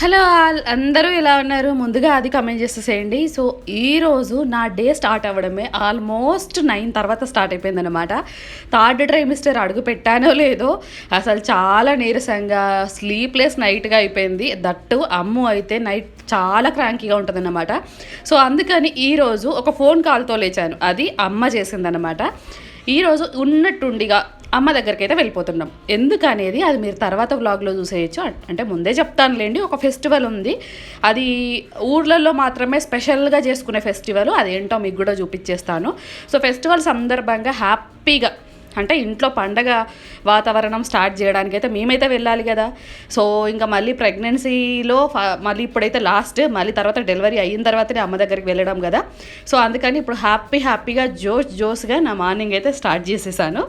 Hello all అందరూ ఎలా ఉన్నారు? ముందుగా అది కమెంట్ చేసేసేయండి. సో ఈరోజు నా డే స్టార్ట్ అవ్వడమే ఆల్మోస్ట్ 9 తర్వాత స్టార్ట్ అయిపోయిందనమాట. థర్డ్ ట్రైమిస్టర్ అడుగు పెట్టానో లేదో అసలు చాలా నీరసంగా స్లీప్లెస్ నైట్గా అయిపోయింది. దట్టు అమ్ము అయితే నైట్ చాలా క్రాంకీగా ఉంటుందన్నమాట. సో అందుకని ఈరోజు ఒక ఫోన్ కాల్తో లేచాను. అది అమ్మ చేసిందనమాట. ఈరోజు ఉన్నట్టుండిగా అమ్మ దగ్గరికి అయితే వెళ్ళిపోతున్నాం. ఎందుకనేది అది మీరు తర్వాత వ్లాగ్లో చూసేయచ్చు. అంటే ముందే చెప్తానులేండి. ఒక ఫెస్టివల్ ఉంది, అది ఊర్లలో మాత్రమే స్పెషల్గా చేసుకునే ఫెస్టివల్. అదేంటో మీకు కూడా చూపించేస్తాను. సో ఫెస్టివల్ సందర్భంగా హ్యాపీగా అంటే ఇంట్లో పండగ వాతావరణం స్టార్ట్ చేయడానికి అయితే మేమైతే వెళ్ళాలి కదా. సో ఇంకా మళ్ళీ ప్రెగ్నెన్సీలో మళ్ళీ ఇప్పుడైతే లాస్ట్, మళ్ళీ తర్వాత డెలివరీ అయిన తర్వాతనే అమ్మ దగ్గరికి వెళ్ళడం కదా. సో అందుకని ఇప్పుడు హ్యాపీగా జోష్గా నా మార్నింగ్ అయితే స్టార్ట్ చేసేసాను.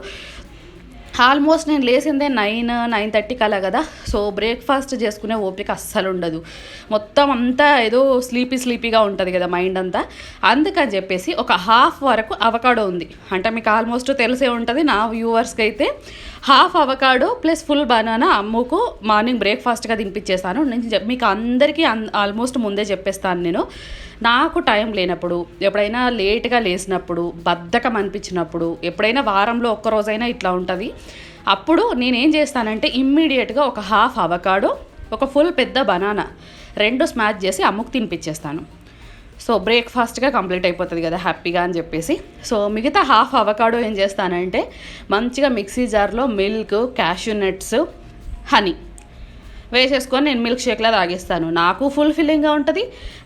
ఆల్మోస్ట్ నేను లేసిందే 9:30 అలా కదా. సో బ్రేక్ఫాస్ట్ చేసుకునే ఓపిక అస్సలు ఉండదు. మొత్తం అంతా ఏదో స్లీపీగా ఉంటుంది కదా మైండ్ అంతా. అందుకని చెప్పేసి ఒక హాఫ్ వరకు అవకాడో ఉంది. అంటే మీకు ఆల్మోస్ట్ తెలిసే ఉంటుంది నా వ్యూవర్స్కి అయితే. Half avocado plus full banana అమ్ముకు మార్నింగ్ బ్రేక్ఫాస్ట్గా తినిపించేస్తాను. నేను మీకు అందరికీ ఆల్మోస్ట్ ముందే చెప్పేస్తాను. నేను నాకు టైం లేనప్పుడు, ఎప్పుడైనా లేట్గా లేసినప్పుడు, బద్ధకం అనిపించినప్పుడు, ఎప్పుడైనా వారంలో ఒక్కరోజైనా ఇట్లా ఉంటుంది. అప్పుడు నేనేం చేస్తానంటే ఇమ్మీడియట్గా ఒక హాఫ్ అవకాడో, ఒక ఫుల్ పెద్ద బనానా 2 స్మాష్ చేసి అమ్ముకు తినిపించేస్తాను. సో బ్రేక్ఫాస్ట్గా కంప్లీట్ అయిపోతుంది కదా హ్యాపీగా అని చెప్పేసి. సో మిగతా హాఫ్ అవకాడో ఏం చేస్తానంటే మంచిగా మిక్సీ జార్లో మిల్క్, క్యాష్యూ నట్స్, హనీ వేసేసుకొని నేను మిల్క్ షేక్లా తాగేస్తాను. నాకు ఫుల్ఫిల్లింగ్గా ఉంటుంది,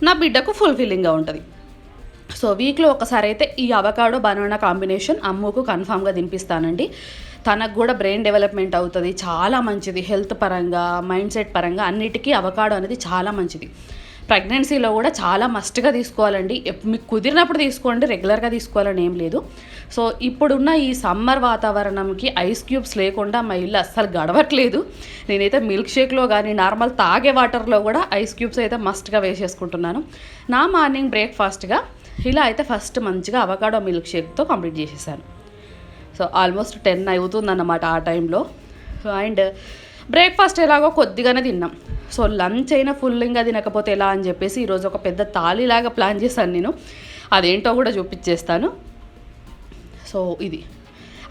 నా బిడ్డకు ఫుల్ఫిల్లింగ్గా ఉంటుంది. సో వీక్లో ఒకసారి అయితే ఈ అవకాడో బనానా కాంబినేషన్ అమ్ముకు కన్ఫామ్గా తినిపిస్తానండి. తనకు కూడా బ్రెయిన్ డెవలప్మెంట్ అవుతుంది, చాలా మంచిది. హెల్త్ పరంగా, మైండ్ సెట్ పరంగా అన్నిటికీ అవకాడో అనేది చాలా మంచిది. ప్రెగ్నెన్సీలో కూడా చాలా మస్ట్గా తీసుకోవాలండి. మీకు కుదిరినప్పుడు తీసుకోండి, రెగ్యులర్గా తీసుకోవాలని ఏం లేదు. సో ఇప్పుడున్న ఈ సమ్మర్ వాతావరణంకి ఐస్ క్యూబ్స్ లేకుండా మా ఇల్లు అస్సలు గడవట్లేదు. నేనైతే మిల్క్ షేక్లో కానీ నార్మల్ తాగే వాటర్లో కూడా ఐస్ క్యూబ్స్ అయితే మస్ట్గా వేసేసుకుంటున్నాను. నా మార్నింగ్ బ్రేక్ఫాస్ట్గా ఇలా అయితే ఫస్ట్ మంచిగా అవకాడో మిల్క్ షేక్తో కంప్లీట్ చేసేసాను. సో ఆల్మోస్ట్ 10 అవుతుందన్నమాట ఆ టైంలో. అండ్ బ్రేక్ఫాస్ట్ ఎలాగో కొద్దిగానే తిన్నాం. సో లంచ్ అయినా ఫుల్లింగ్గా తినకపోతే ఎలా అని చెప్పేసి ఈరోజు ఒక పెద్ద తాళిలాగా ప్లాన్ చేశాను నేను. అదేంటో కూడా చూపించేస్తాను. సో ఇది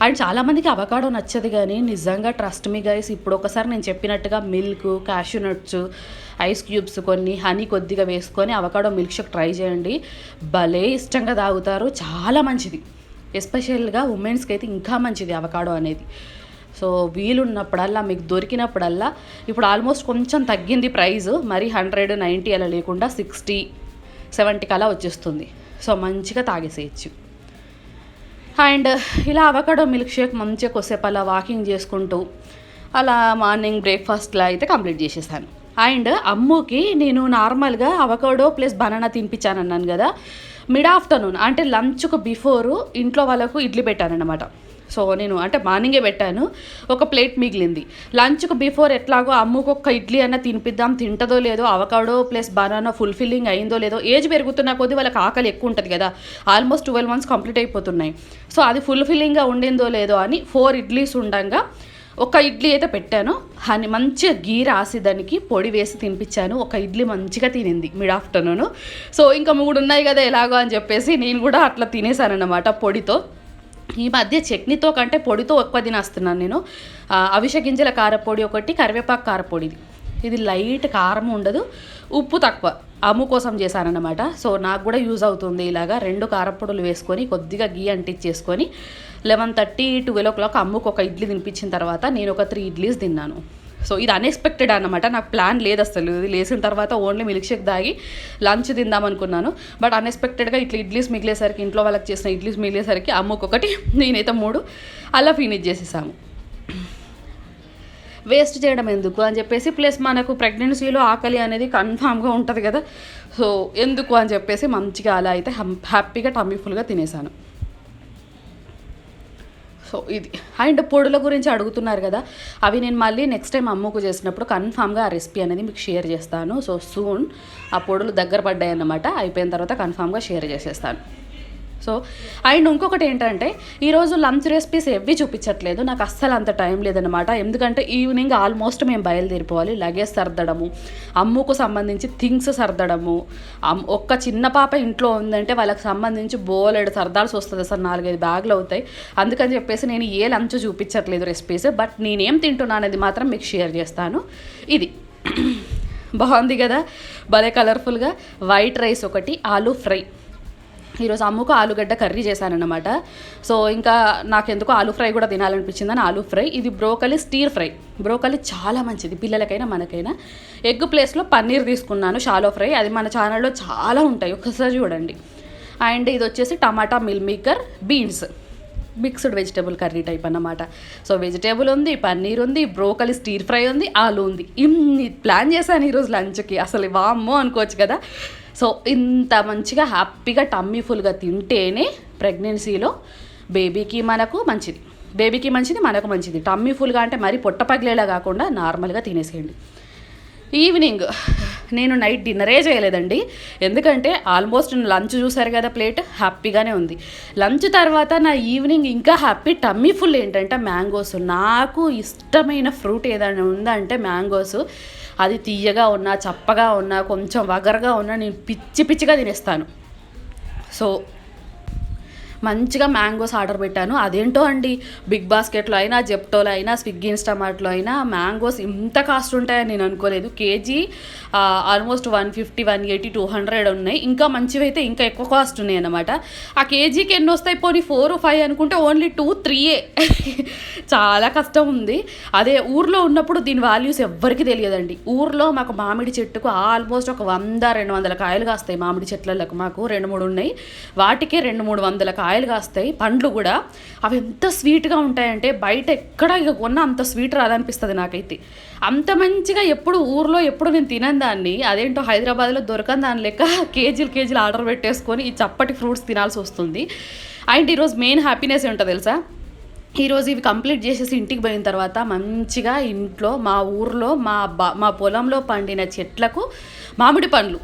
అండ్ చాలామందికి అవకాడో నచ్చదు, కానీ నిజంగా ట్రస్ట్ మీ గైస్, ఇప్పుడు ఒకసారి నేను చెప్పినట్టుగా milk, cashew nuts, ice cubes కొన్ని, హనీ కొద్దిగా వేసుకొని అవకాడో మిల్క్ షేక్ ట్రై చేయండి. భలే ఇష్టంగా తాగుతారు, చాలా మంచిది. ఎస్పెషల్గా ఉమెన్స్కి అయితే ఇంకా మంచిది అవకాడో అనేది. సో వీలున్నప్పుడల్లా, మీకు దొరికినప్పుడల్లా, ఇప్పుడు ఆల్మోస్ట్ కొంచెం తగ్గింది ప్రైస్, మరి 190 అలా లేకుండా 60-70 అలా వచ్చేస్తుంది. సో మంచిగా తాగేసేయచ్చు. అండ్ ఇలా అవకాడో మిల్క్ షేక్ మంచిగా కొద్దిసేపు అలా వాకింగ్ చేసుకుంటూ అలా మార్నింగ్ బ్రేక్ఫాస్ట్లా అయితే కంప్లీట్ చేసేసాను. అండ్ అమ్ముకి నేను నార్మల్గా అవకాడో ప్లస్ బనానా తినిపించాను అన్నాను కదా. మిడ్ ఆఫ్టర్నూన్ అంటే లంచ్కు బిఫోరు ఇంట్లో వాళ్ళకు ఇడ్లీ పెట్టానన్నమాట. సో నేను అంటే మార్నింగే పెట్టాను, ఒక ప్లేట్ మిగిలింది. లంచ్కు బిఫోర్ ఎట్లాగో అమ్ముకు ఒక్క ఇడ్లీ అన్న తినిపిద్దాం, తింటదో లేదో, అవకాడో ప్లస్ బనానా ఫుల్ఫిల్లింగ్ అయిందో లేదో. ఏజ్ పెరుగుతున్న కొద్దీ వాళ్ళకి ఆకలి ఎక్కువ ఉంటుంది కదా, ఆల్మోస్ట్ 12 months కంప్లీట్ అయిపోతున్నాయి. సో అది ఫుల్ఫిల్లింగ్గా ఉండిందో లేదో అని 4 ఇడ్లీస్ ఉండగా ఒక ఇడ్లీ అయితే పెట్టాను. అని మంచిగా గీ రాసి దానికి పొడి వేసి తినిపించాను. ఒక ఇడ్లీ మంచిగా తినింది మిడ్ ఆఫ్టర్నూన్. సో ఇంకా 3 ఉన్నాయి కదా ఎలాగో అని చెప్పేసి నేను కూడా అట్లా తినేసాను అన్నమాట పొడితో. ఈ మధ్య చట్నీతో కంటే పొడితో ఎక్కువ తినేస్తున్నాను నేను. అవిసె గింజల కారపొడి ఒకటి, కరివేపాకు కారపొడి. ఇది లైట్ కారం ఉండదు, ఉప్పు తక్కువ, అమ్ము కోసం చేశానన్నమాట. సో నాకు కూడా యూజ్ అవుతుంది. ఇలాగా 2 కారపొడులు వేసుకొని కొద్దిగా గీ అంటించేసుకొని 11:30-12 o'clock అమ్ముకు ఒక ఇడ్లీ తినిపించిన తర్వాత నేను ఒక 3 ఇడ్లీస్ తిన్నాను. సో ఇది అన్ఎక్స్పెక్టెడ్ అనమాట, నాకు ప్లాన్ లేదు అసలు. ఇది లేసిన తర్వాత ఓన్లీ మిల్క్ షేక్ తాగి లంచ్ తిందాం అనుకున్నాను. బట్ అన్ఎక్స్పెక్టెడ్గా ఇట్లా ఇడ్లీస్ మిగిలేసరికి, ఇంట్లో వాళ్ళకి చేసిన ఇడ్లీస్ మిగిలేసరికి అమ్ముకు ఒకటి, నేనైతే 3 అలా ఫినిష్ చేసేసాము. వేస్ట్ చేయడం ఎందుకు అని చెప్పేసి, ప్లస్ మనకు ప్రెగ్నెన్సీలో ఆకలి అనేది కన్ఫామ్గా ఉంటుంది కదా. సో ఎందుకు అని చెప్పేసి మంచిగా అలా అయితే హ్యాపీగా టమ్మీ ఫుల్గా తినేసాను. సో ఇది. అండ్ పొడుల గురించి అడుగుతున్నారు కదా, అవి నేను మళ్ళీ నెక్స్ట్ టైం అమ్ముకు చేసినప్పుడు కన్ఫామ్గా ఆ రెసిపీ అనేది మీకు షేర్ చేస్తాను. సో సూన్ ఆ పొడులు దగ్గర పడ్డాయి అన్నమాట, అయిపోయిన తర్వాత కన్ఫామ్గా షేర్ చేసేస్తాను. సో అండ్ ఇంకొకటి ఏంటంటే ఈరోజు లంచ్ రెసిపీస్ ఎవ్వి చూపించట్లేదు, నాకు అస్సలు అంత టైం లేదనమాట. ఎందుకంటే ఈవినింగ్ ఆల్మోస్ట్ మేము బయలుదేరిపోవాలి, లగేజ్ సర్దడము, అమ్ముకు సంబంధించి థింగ్స్ సర్దడము, ఒక్క చిన్న పాప ఇంట్లో ఉందంటే వాళ్ళకి సంబంధించి బోలెడు సర్దాల్సి వస్తుంది సార్, 4-5 బ్యాగులు అవుతాయి. అందుకని చెప్పేసి నేను ఏ లంచ్ చూపించట్లేదు రెసిపీస్, బట్ నేనేం తింటున్నాను అనేది మాత్రం మీకు షేర్ చేస్తాను. ఇది బాగుంది కదా, భలే కలర్ఫుల్గా. వైట్ రైస్ ఒకటి, ఆలూ ఫ్రై. ఈరోజు అమ్ముకు ఆలుగడ్డ కర్రీ చేశానన్నమాట. సో ఇంకా నాకెందుకో ఆలూ ఫ్రై కూడా తినాలనిపించిందని ఆలూ ఫ్రై. ఇది బ్రోకలీ స్టీర్ ఫ్రై. బ్రోకలీ చాలా మంచిది పిల్లలకైనా మనకైనా. ఎగ్ ప్లేస్లో పన్నీర్ తీసుకున్నాను, షాలో ఫ్రై. అది మన ఛానల్లో చాలా ఉంటాయి, ఒకసారి చూడండి. అండ్ ఇది వచ్చేసి tomato meal maker beans, mixed vegetable curry type అన్నమాట. సో వెజిటేబుల్ ఉంది, పన్నీర్ ఉంది, బ్రోకలీ స్టీర్ ఫ్రై ఉంది, ఆలు ఉంది. ఇన్ని ప్లాన్ చేశాను ఈరోజు లంచ్కి, అసలు వామ్మో అనుకోవచ్చు కదా. సో ఇంత మంచిగా హ్యాపీగా టమ్మీ ఫుల్గా తింటేనే ప్రెగ్నెన్సీలో బేబీకి మనకు మంచిది, బేబీకి మంచిది, మనకు మంచిది. టమ్మీ ఫుల్గా అంటే మరీ పొట్ట పగిలేలా కాకుండా నార్మల్గా తినేసేయండి. ఈవినింగ్ నేను నైట్ డిన్నరే చేయలేదండి, ఎందుకంటే ఆల్మోస్ట్ లంచ్ చూసారు కదా, ప్లేట్ హ్యాపీగానే ఉంది. లంచ్ తర్వాత నా ఈవినింగ్ ఇంకా హ్యాపీ టమ్మీ ఫుల్ ఏంటంటే మ్యాంగోస్. నాకు ఇష్టమైన ఫ్రూట్ ఏదైనా ఉందంటే మ్యాంగోస్. అది తీయగా ఉన్నా, చప్పగా ఉన్నా, కొంచెం వగరగా ఉన్నా నేను పిచ్చిగా తినేస్తాను. సో మంచిగా మ్యాంగోస్ ఆర్డర్ పెట్టాను. అదేంటో అండి, బిగ్ బాస్కెట్లో అయినా, జెప్టోలో అయినా, స్విగ్గీ ఇన్స్టామార్ట్లో అయినా మ్యాంగోస్ ఇంత కాస్ట్ ఉంటాయని నేను అనుకోలేదు. కేజీ ఆల్మోస్ట్ 150, 180, 200 ఉన్నాయి. ఇంకా మంచివి అయితే ఇంకా ఎక్కువ కాస్ట్ ఉన్నాయి అన్నమాట. ఆ కేజీకి ఎన్ని వస్తాయి, పోనీ 4, 5 అనుకుంటే ఓన్లీ 2, 3 చాలా కష్టం ఉంది. అదే ఊర్లో ఉన్నప్పుడు దీని వాల్యూస్ ఎవ్వరికి తెలియదండి. ఊర్లో మాకు మామిడి చెట్టుకు ఆల్మోస్ట్ ఒక 100-200 కాయలు కాస్తాయి. మామిడి చెట్లకు మాకు 2-3 ఉన్నాయి, వాటికే 200-300 కాయలు కాస్తాయి. పండ్లు కూడా అవి ఎంత స్వీట్గా ఉంటాయంటే బయట ఎక్కడ ఇక కొన్నా అంత స్వీట్ రాదనిపిస్తుంది నాకైతే. అంత మంచిగా ఎప్పుడు ఊర్లో ఎప్పుడు నేను తినని దాన్ని, అదేంటో హైదరాబాద్లో దొరకని దాని లెక్క కేజీలు ఆర్డర్ పెట్టేసుకొని ఈ చప్పటి ఫ్రూట్స్ తినాల్సి వస్తుంది. అండ్ ఈరోజు మెయిన్ హ్యాపీనెస్ ఏంటో తెలుసా, ఈరోజు ఇవి కంప్లీట్ చేసేసి ఇంటికి పోయిన తర్వాత మంచిగా ఇంట్లో మా ఊర్లో మా పొలంలో పండిన చెట్లకు మామిడి పండ్లు,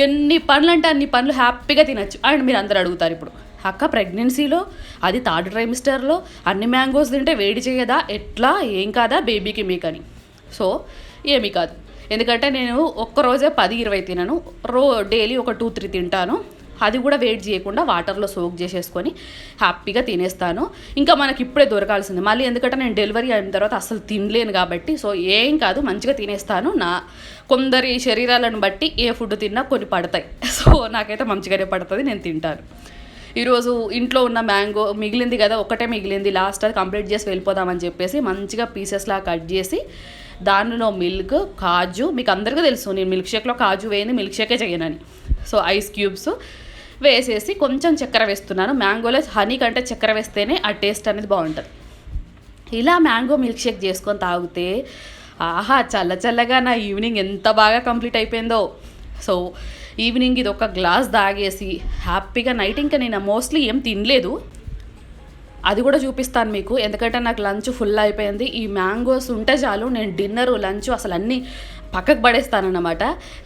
ఎన్ని పండ్లు అంటే అన్ని పండ్లు హ్యాపీగా తినచ్చు. అండ్ మీరు అందరూ అడుగుతారు ఇప్పుడు, అక్క ప్రెగ్నెన్సీలో అది 3rd ట్రైమిస్టర్లో అన్ని మ్యాంగోస్ తింటే వేడి చేయదా, ఎట్లా, ఏం కాదా బేబీకి మీకని? సో ఏమీ కాదు, ఎందుకంటే నేను ఒక్కరోజే 10-20 తినను, డైలీ ఒక 2-3 తింటాను. అది కూడా వెయిట్ చేయకుండా వాటర్లో సోక్ చేసేసుకొని హ్యాపీగా తినేస్తాను. ఇంకా మనకి ఇప్పుడే దొరకాల్సింది మళ్ళీ, ఎందుకంటే నేను డెలివరీ అయిన తర్వాత అసలు తినలేను కాబట్టి. సో ఏం కాదు, మంచిగా తినేస్తాను. కొందరి శరీరాలను బట్టి ఏ ఫుడ్ తిన్నా కొన్ని పడతాయి. సో నాకైతే మంచిగానే పడుతుంది, నేను తింటాను. ఈరోజు ఇంట్లో ఉన్న మ్యాంగో మిగిలింది కదా, ఒకటే మిగిలింది, లాస్ట్ అది కంప్లీట్ చేసి వెళ్ళిపోదామని చెప్పేసి మంచిగా పీసెస్లా కట్ చేసి దానిలో మిల్క్, కాజు, మీకు అందరికీ తెలుసు నేను మిల్క్ షేక్లో కాజు వేయండి మిల్క్ షేకే చేయనని. సో ఐస్ క్యూబ్స్ వేసేసి కొంచెం చక్కెర వేస్తున్నాను. మ్యాంగోలో హనీ కంటే చక్కెర వేస్తేనే ఆ టేస్ట్ అనేది బాగుంటుంది. ఇలా మ్యాంగో మిల్క్ షేక్ చేసుకొని తాగితే ఆహా చల్లగా నా ఈవినింగ్ ఎంత బాగా కంప్లీట్ అయిపోయిందో. సో ఈవినింగ్ ఇది ఒక గ్లాస్ తాగేసి హ్యాపీగా నైట్ ఇంకా నేను మోస్ట్లీ ఏం తినలేదు, అది కూడా చూపిస్తాను మీకు, ఎందుకంటే నాకు లంచ్ ఫుల్ అయిపోయింది. ఈ మ్యాంగోస్ ఉంటే చాలు నేను డిన్నరు లంచ్ అసలు అన్నీ పక్కకు పడేస్తానన్నమాట.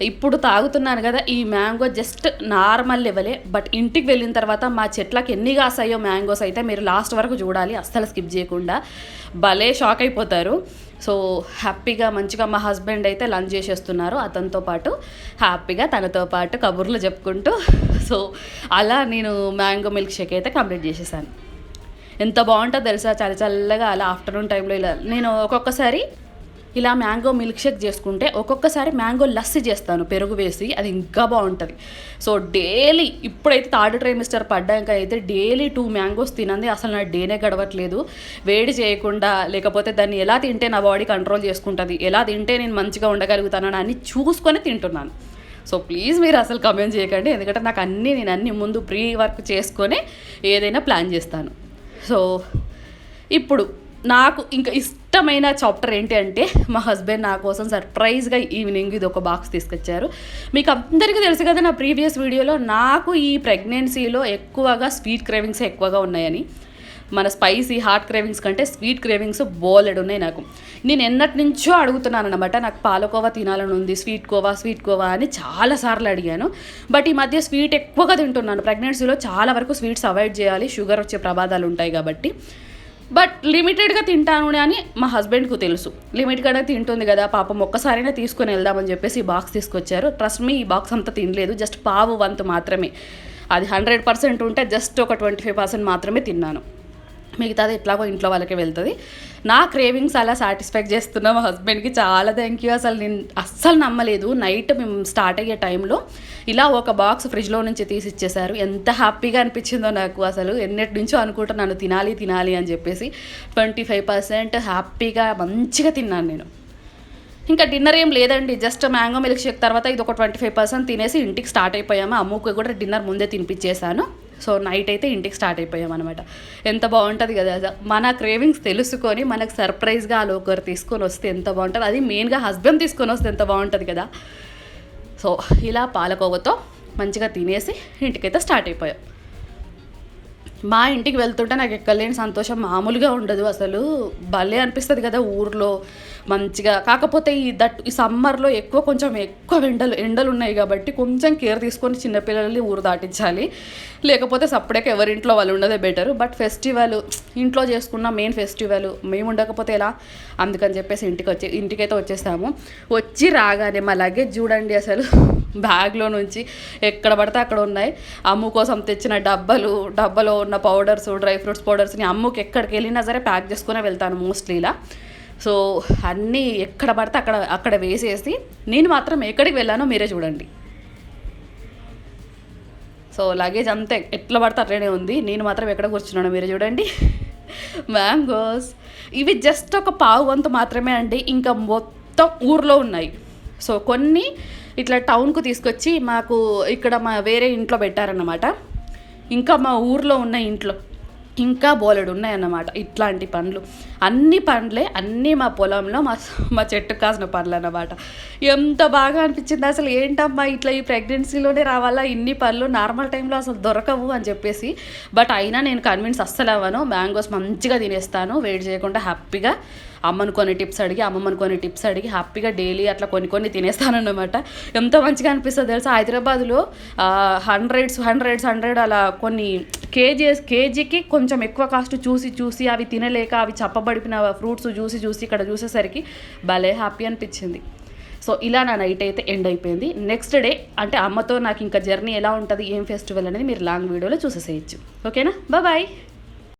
ఇప్పుడు తాగుతున్నాను కదా, ఈ మ్యాంగో జస్ట్ నార్మల్ లెవెలే, బట్ ఇంటికి వెళ్ళిన తర్వాత మా చెట్లకి ఎన్ని కాసాయో మ్యాంగోస్ అయితే మీరు లాస్ట్ వరకు చూడాలి, అస్సలు స్కిప్ చేయకుండా, భలే షాక్ అయిపోతారు. సో హ్యాపీగా మంచిగా మా హస్బెండ్ అయితే లంచ్ చేసేస్తున్నారు, అతనితో పాటు హ్యాపీగా తనతో పాటు కబుర్లు చెప్పుకుంటూ. సో అలా నేను మ్యాంగో మిల్క్ షేక్ అయితే కంప్లీట్ చేసేసాను. ఎంత బాగుంటుందో తెలుసా, చల్లగా అలా ఆఫ్టర్నూన్ టైంలో ఇలా నేను ఒక్కొక్కసారి ఇలా మ్యాంగో మిల్క్ షేక్ చేసుకుంటే, ఒక్కొక్కసారి మ్యాంగో లస్సీ చేస్తాను పెరుగు వేసి, అది ఇంకా బాగుంటుంది. సో డైలీ ఇప్పుడైతే 3rd ట్రైమిస్టర్ పడ్డాక అయితే డైలీ 2 మ్యాంగోస్ తినండి, అసలు నా డేనే గడవట్లేదు. వేడి చేయకుండా, లేకపోతే దాన్ని ఎలా తింటే నా బాడీ కంట్రోల్ చేసుకుంటుంది, ఎలా తింటే నేను మంచిగా ఉండగలుగుతానని అన్ని చూసుకొని తింటున్నాను. సో ప్లీజ్ మీరు అసలు కమెంట్ చేయకండి, ఎందుకంటే నాకు నేను అన్ని ముందు ప్రీ వర్క్ చేసుకొని ఏదైనా ప్లాన్ చేస్తాను. సో ఇప్పుడు నాకు ఇంకా ఇష్టమైన చాప్టర్ ఏంటి అంటే, మా హస్బెండ్ నా కోసం సర్ప్రైజ్గా ఈవినింగ్ ఇది ఒక బాక్స్ తీసుకొచ్చారు. మీకు అందరికీ తెలుసు కదా నా ప్రీవియస్ వీడియోలో, నాకు ఈ ప్రెగ్నెన్సీలో ఎక్కువగా స్వీట్ క్రేవింగ్స్ ఎక్కువగా ఉన్నాయని. మన స్పైసీ హాట్ క్రేవింగ్స్ కంటే స్వీట్ క్రేవింగ్స్ బోలెడు ఉన్నాయి నాకు. నేను ఎన్నటి నుంచో అడుగుతున్నాను అనమాట, నాకు పాలకోవా తినాలని ఉంది, స్వీట్ కోవా అని చాలాసార్లు అడిగాను. బట్ ఈ మధ్య స్వీట్ ఎక్కువగా తింటున్నాను. ప్రెగ్నెన్సీలో చాలా వరకు స్వీట్స్ అవాయిడ్ చేయాలి, షుగర్ వచ్చే ప్రమాదాలు ఉంటాయి కాబట్టి. బట్ లిమిటెడ్గా తింటాను అని మా హస్బెండ్కు తెలుసు. లిమిట్గానే తింటుంది కదా పాపం, ఒక్కసారైనా తీసుకొని వెళ్దామని చెప్పేసి ఈ బాక్స్ తీసుకొచ్చారు. ట్రస్ట్ మీ, ఈ బాక్స్ అంతా తినలేదు, జస్ట్ పావు వంతు మాత్రమే. అది 100% ఉంటే జస్ట్ ఒక 25% మాత్రమే తిన్నాను. మిగతాది ఎట్లాగో ఇంట్లో వాళ్ళకే వెళ్తుంది. నా క్రేవింగ్స్ అలా సాటిస్ఫై చేస్తున్నా మా హస్బెండ్కి చాలా థ్యాంక్ యూ. అసలు నేను అస్సలు నమ్మలేదు. నైట్ మేము స్టార్ట్ అయ్యే టైంలో ఇలా ఒక బాక్స్ ఫ్రిడ్జ్లో నుంచి తీసి ఇచ్చేసారు. ఎంత హ్యాపీగా అనిపించిందో నాకు. అసలు ఎన్నటి నుంచో అనుకుంటున్నాను తినాలి అని చెప్పేసి. 25% హ్యాపీగా మంచిగా తిన్నాను నేను. ఇంకా డిన్నర్ ఏం లేదండి, జస్ట్ మ్యాంగో మిల్క్ షేక్ తర్వాత ఇది ఒక 25% తినేసి ఇంటికి స్టార్ట్ అయిపోయాము. అమ్ముకు కూడా డిన్నర్ ముందే తినిపించేశాను. సో నైట్ అయితే ఇంటికి స్టార్ట్ అయిపోయాం అనమాట. ఎంత బాగుంటుంది కదా, మన క్రేవింగ్స్ తెలుసుకొని మనకు సర్ప్రైజ్గా అలా ఒకరు తీసుకొని వస్తే ఎంత బాగుంటుంది. అది మెయిన్గా హస్బెండ్ తీసుకొని వస్తే ఎంత బాగుంటుంది కదా. సో ఇలా పాలకోవతో మంచిగా తినేసి ఇంటికైతే స్టార్ట్ అయిపోయాం. మా ఇంటికి వెళ్తుంటే నాకు ఎక్కలేని సంతోషం మామూలుగా ఉండదు. అసలు భలే అనిపిస్తుంది కదా ఊర్లో మంచిగా. కాకపోతే ఈ సమ్మర్లో కొంచెం ఎక్కువ ఎండలు ఉన్నాయి కాబట్టి కొంచెం కేర్ తీసుకొని చిన్నపిల్లల్ని ఊరు దాటించాలి. లేకపోతే సపరేట్గా ఎవరింట్లో వాళ్ళు ఉండదే బెటర్. బట్ ఫెస్టివల్ ఇంట్లో చేసుకున్న మెయిన్ ఫెస్టివల్ మేము ఉండకపోతే ఎలా, అందుకని చెప్పేసి ఇంటికైతే వచ్చేసాము. వచ్చి రాగానే మా లగేజ్ చూడండి, అసలు బ్యాగ్లో నుంచి ఎక్కడ పడితే అక్కడ ఉన్నాయి. అమ్ము కోసం తెచ్చిన డబ్బాలో ఉన్న పౌడర్స్, డ్రై ఫ్రూట్స్ పౌడర్స్ని అమ్ముకి ఎక్కడికి వెళ్ళినా సరే ప్యాక్ చేసుకునే వెళ్తాను మోస్ట్లీ ఇలా. సో అన్నీ ఎక్కడ పడితే అక్కడ వేసేసి నేను మాత్రం ఎక్కడికి వెళ్ళానో మీరే చూడండి. సో లగేజ్ అంతా ఎట్లా పడితే అట్లనే ఉంది, నేను మాత్రం ఎక్కడ కూర్చున్నానో మీరే చూడండి. మ్యాంగోస్ ఇవి జస్ట్ ఒక పావు వంతు మాత్రమే అండి, ఇంకా మొత్తం ఊర్లో ఉన్నాయి. సో కొన్ని ఇట్లా టౌన్కు తీసుకొచ్చి మాకు ఇక్కడ మా వేరే ఇంట్లో పెట్టారన్నమాట. ఇంకా మా ఊర్లో ఉన్న ఇంట్లో ఇంకా బోలెడు ఉన్నాయన్నమాట ఇట్లాంటి పండ్లు. అన్ని పండ్లే, అన్నీ మా పొలంలో మా చెట్టుకు కాసిన పండ్లు అన్నమాట. ఎంత బాగా అనిపించింది అసలు. ఏంటమ్మా ఇట్లా ఈ ప్రెగ్నెన్సీలోనే రావాలా ఇన్ని పళ్ళు, నార్మల్ టైంలో అసలు దొరకవు అని చెప్పేసి. బట్ అయినా నేను కన్విన్స్ అస్సలు అవ్వను. మ్యాంగోస్ మంచిగా తినేస్తాను వెయిట్ చేయకుండా హ్యాపీగా. అమ్మను కొన్ని టిప్స్ అడిగి హ్యాపీగా డైలీ అట్లా కొన్ని తినేస్తానన్నమాట. ఎంత మంచిగా అనిపిస్తుంది తెలుసా. హైదరాబాద్లో 100 అలా కొన్ని కేజీకి కొంచెం ఎక్కువ కాస్ట్ చూసి అవి తినలేక అవి చప్పబడిపిన ఫ్రూట్స్ చూసి ఇక్కడ చూసేసరికి భలే హ్యాపీ అనిపించింది. సో ఇలా నా నైట్ అయితే ఎండ్ అయిపోయింది. నెక్స్ట్ డే అంటే అమ్మతో నాకు ఇంకా జర్నీ ఎలా ఉంటుంది, ఏం ఫెస్టివల్ అనేది మీరు లాంగ్ వీడియోలో చూసేసేయచ్చు. ఓకేనా, బాయ్.